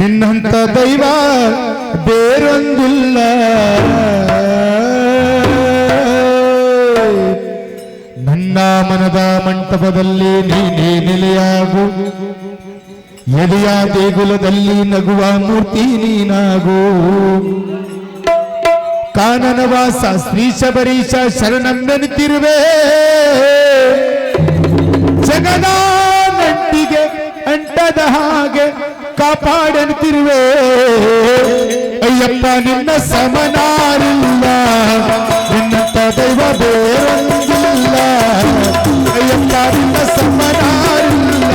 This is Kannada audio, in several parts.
ನಿನ್ನಂತ ದೈವ ಬೇರೊಂದಿಲ್ಲ. ನನ್ನ ಮನದ ಮಂಟಪದಲ್ಲಿ ನೀನೇ ನೆಲೆಯಾಗು, ಎದೆಯ ದೇಗುಲದಲ್ಲಿ ನಗುವ ಮೂರ್ತಿ ನೀನಾಗು. ಕಾನನವಾಸ ಶ್ರೀ ಶಬರೀಶ ಶರಣೆನ್ನುತ್ತಿರುವೆ, ಜಗದ ನಂಟಿಗೆ ಅಂಟದ ಹಾಗೆ ಕಾಪಾಡೆನ್ನುತ್ತಿರುವೆ. ಅಯ್ಯಪ್ಪ ನಿನ್ನ ಸಮನಾರಿಲ್ಲ, ನಿನ್ನಂತ ದೈವ ಬೇರೊಂದಿಲ್ಲ. ಅಯ್ಯಪ್ಪ ನಿನ್ನ ಸಮನಾರಿಲ್ಲ,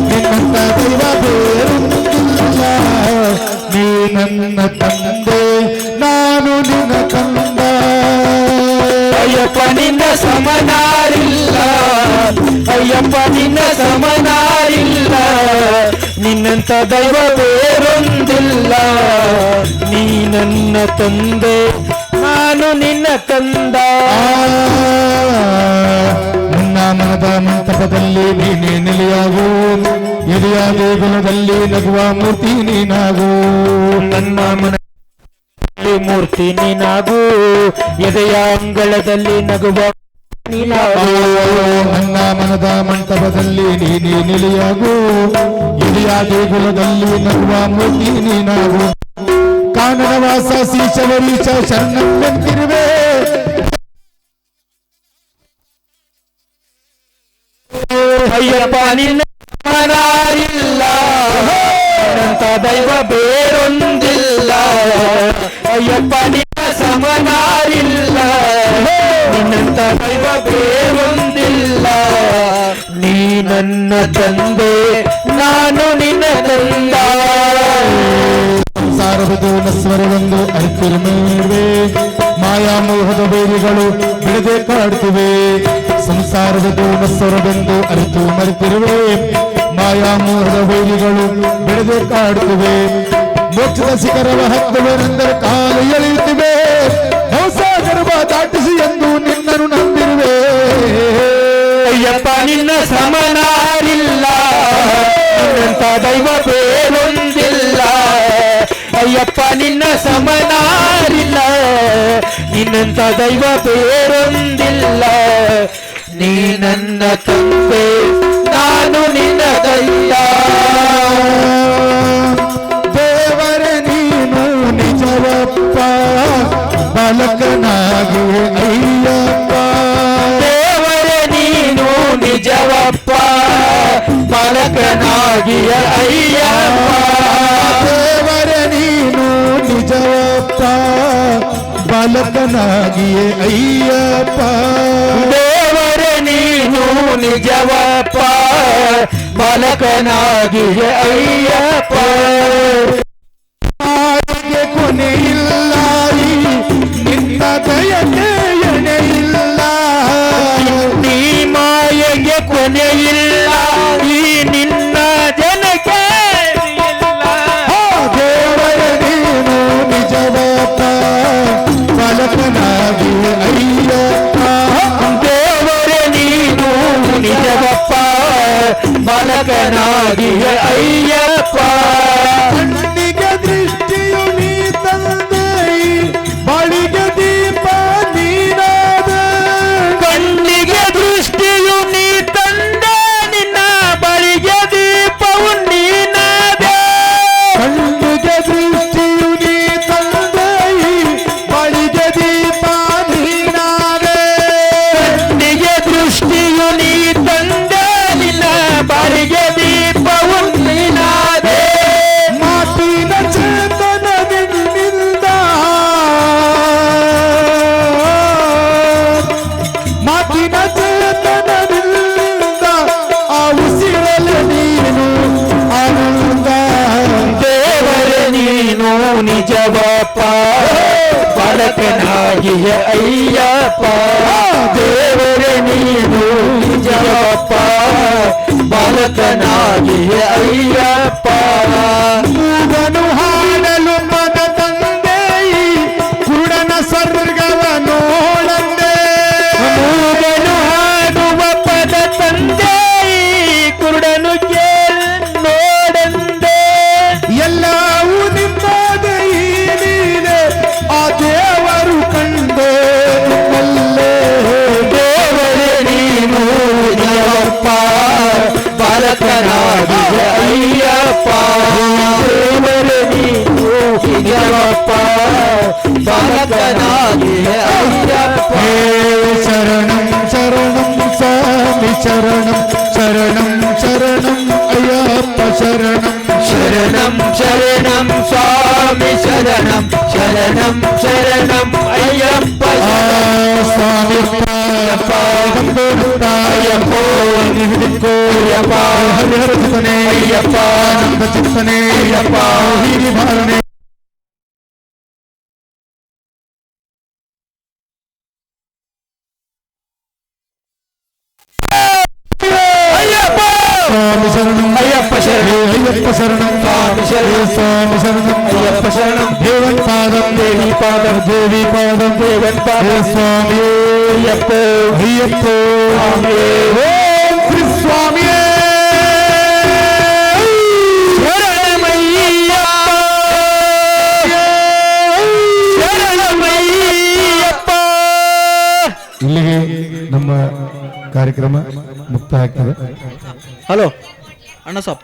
ನಿನ್ನಂತ ದೈವ ಬೇರೊಂದಿಲ್ಲ. ನೀ ನನ್ನ ತಂದೆ, ನಾನು ನಿನ್ನ ಕಂದ. ಅಯ್ಯಪ್ಪ ನಿನ್ನ ಸಮನಾರಿಲ್ಲ, ಅಯ್ಯಪ್ಪ ನಿನ್ನ ಸಮನಾರಿಲ್ಲ, ನಿನ್ನಂತ ದೈವ ಬೇರೊಂದಿಲ್ಲ. ನೀ ನನ್ನ ತಂದೆ, ನಾನು ನಿನ್ನ ಕಂದ. ನನ್ನ ಮನದ ಮಂಟಪದಲ್ಲಿ ನೀನೇ ನೆಲೆಯಾಗು, ಎದೆಯ ದೇಗುಲದಲ್ಲಿ ನಗುವ ಮೂರ್ತಿ ನೀನಾಗು. ನನ್ನ ಮನ ಮೂರ್ತಿ ನೀನಾಗು, ಎದೆಯ ಅಂಗಳದಲ್ಲಿ ನಗುವ ನೀನಾಗು. ನನ್ನ ಮನದ ಮಂಟಪದಲ್ಲಿ ನೀನೇ ನೆಲೆಯಾಗು, ಎದೆಯ ದೇಗುಲದಲ್ಲಿ ನಗುವ ಮೂರ್ತಿ ನೀನಾಗು. ಕಾನನವಾಸ ಶ್ರೀ ಶಬರೀಶ ಶರಣೆನ್ನುತ್ತಿರುವೆ, ಅಯ್ಯಪ್ಪ ನಿನ್ನ ಸಮನಾರಿಲ್ಲ, ನಿನ್ನಂತ ದೈವ ಬೇರೊಂದಿಲ್ಲ. ಅಯ್ಯಪ್ಪ ನಿನ್ನ ಸಮನಾರಿಲ್ಲ, ನಿನ್ನಂತ ದೈವ ಬೇರೊಂದಿಲ್ಲ. ನೀ ನನ್ನ ತಂದೆ, ನಾನು ನಿನ್ನ ತಂದ. ಸಂಸಾರದ ಸ್ವರವೊಂದು ಅರಿತಿರುವೆ, ಮಾಯಾ ಮೋಹದ ಬೇರಿಗಳು ಬಿಡದೆ ಕಾಡುತ್ತಿವೆ. ಸಂಸಾರದ ಸ್ವರವೆಂದು ಅರಿತು ಮರೆತಿರುವೆ, ಮಾಯಾ ಮೋಹದ ಬೇರಿಗಳು ಬಿಡದೆ ಕಾಡುತ್ತಿವೆ. ಮೋಕ್ಷದ ಶಿಖರವ ಹತ್ತುವರೆಂದರೆ ಕಾಲು ಎಳೆಯುತ್ತಿವೆ, ಹೊಸ ಗರ್ಭ ದಾಟಿಸಿ ಎಂದು ನಿನ್ನನ್ನು ನಂಬಿರುವೆ. ಅಯ್ಯಪ್ಪ ನಿನ್ನ ಸಮನಾರಿಲ್ಲ, ನಿನ್ನಂತ ದೈವ ಬೇರೊಂದಿಲ್ಲ. ಅಯ್ಯಪ್ಪ ನಿನ್ನ ಸಮನಾರಿಲ್ಲ, ನಿನ್ನಂತ ದೈವ ಬೇರೊಂದಿಲ್ಲ. ನೀ ನನ್ನ ತಂದೆ, ನಾನು ನಿನ್ನ ದೈವ. ದೇವರೇ ನೀನು ನಿಜವಪ್ಪ, ಬಾಲಕನಾಗಿ ಅಯ್ಯಪ್ಪ. ದೇವರೇ ನೀನು ನಿಜವಪ್ಪ, ಬಾಲಕನಾಗಿಯ ಅಯ್ಯಪ್ಪ. ದೇವರೇ ನೀನು ನಿಜವಪ್ಪ, ಬಾಲಕನಾಗಿಯೇ ಅಯ್ಯಪ್ಪ. ದೇವರೇ ನೀನು ನಿಜವಪ್ಪ, ಬಾಲಕನಾಗಿಯ ಅಯ್ಯಪ್ಪ. ಮಾಯೆಗೆ ಕೊನೆಯಿಲ್ಲ, ನಿನ್ನ ದಯಕ್ಕೆ ಎಣೆಯಿಲ್ಲ. ನೀ ಮಾಯೆಗೆ ಕೊನೆಯಿಲ್ಲ, ಈ ನಿನ್ನ ಜನಕ್ಕೆ ಇಲ್ಲ. ದೇವರೇ ನೀನು ನಿಜವಪ್ಪ, ಬಾಲಕನಾಗಿ ಅಯ್ಯಪ್ಪ. ದೇವರೇ ನೀನು ನಿಜವಪ್ಪ, ಬಾಲಕನಾಗಿಯ ಅಯ್ಯಪ್ಪ. ಕಣ್ಣಿಗೆ ದೃಷ್ಟಿಯು ನೀ ತಂದೆ, ಬಾಳಿಗೆ ದೀಪ ನೀನಾದ. ಕಣ್ಣಿಗೆ ದೃಷ್ಟಿಯು ನೀ ತಂದೆ, ನಿನ್ನ ಬಳಿಗೆ ದೀಪವು ನೀನಾದೆ. ಕಣ್ಣಿಗೆ ದೃಷ್ಟಿಯು ನೀ ತಂದೆ, ಬಾಳಿಗೆ ದೀಪ ನೀನಾದೆ. ಕಣ್ಣಿಗೆ ದೃಷ್ಟಿಯು ನೀ ತಂದೆ, ನಿನ್ನ ಬಳಿಗೆ ದೀಪವು ನೀನಾದೆ. ಮಾತಿನ ಚೇತನದಿಂದ, ಮಾತಿನ ಚೇತನದಿಂದ ಆ ಉಸಿರಲೆ ನೀನು ಆನಂದ. ದೇವರೇ ನೀನು ನಿಜವಪ್ಪ, ಬಾಲಕನಾಗಿಯ ಅಯ್ಯಪ್ಪ. ದೇವರೇ ನೀನು ನಿಜವಪ್ಪ, ಬಾಲಕನಾಗಿಯ ಅಯ್ಯಪ್ಪ. ಮೂಗನು ಹಾಡಲು ಮನ ತಂದೆ, ಕುರುಡನ ಸ್ವರ್ಗವ ನೋಡಂದೆ. ಮೂಗನು ಹಾಡುವ ಪದ ತಂದೆ, ಕುರುಡನು ಕೇಳಿ ನೋಡಂದೆ. ಶರಣಂ ಶರಣಂ ಸ್ವಾಮಿ ಶರಣಂ ಶರಣಂ ಶರಣಂ ಅಯ್ಯಪ್ಪ ಶರಣಂ ಶರಣಂ ಶರಣಂ ಸ್ವಾಮಿ ಶರಣಂ ಶರಣಂ ಶರಣಂ ಅಯ್ಯಪ್ಪ ಸ್ವಾಮಿ ಅಯ್ಯಪ್ಪ ಅಯ್ಯಪ್ಪ ಹರಿಹರ ಚಿತ್ತನೆ ಅಯ್ಯಪ್ಪ ಆನಂದ ಚಿತ್ತನೆ ಅಯ್ಯಪ್ಪ ಹೀರಿ ಭಾರಣೆ ಸ್ವಾಮಿ ಶರಣಂ ಅಯ್ಯಪ್ಪ ಶರಣಂ ಅಯ್ಯಪ್ಪ ಶರಣಂ ಸ್ವಾಮಿ ಶರಣಂ ಸ್ವಾಮಿ ಶರಣಂ ಅಯ್ಯಪ್ಪ ಶರಣಂ ದೇವನ್ ಪಾದಂ ದೇವಿ ಪಾದಂ ದೇವಿ ಪಾದಂ ದೇವನ್ ಪಾದಂ ಸ್ವಾಮಿ ಅಯ್ಯಪ್ಪ ಅಯ್ಯಪ್ಪ ಸ್ವಾಮಿಯೇ. ಓಂ ಶ್ರೀ ಸ್ವಾಮಿಯೇ ಇಲ್ಲಿಗೆ ನಮ್ಮ ಕಾರ್ಯಕ್ರಮ ಮುಕ್ತಾಯ ಆಗ್ತದೆ. ಹಲೋ ಅಣ್ಣ ಸಾಪ್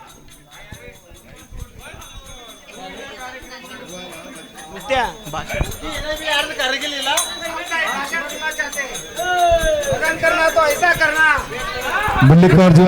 ಮಲ್ಲಿಕಾರ್ಜುನ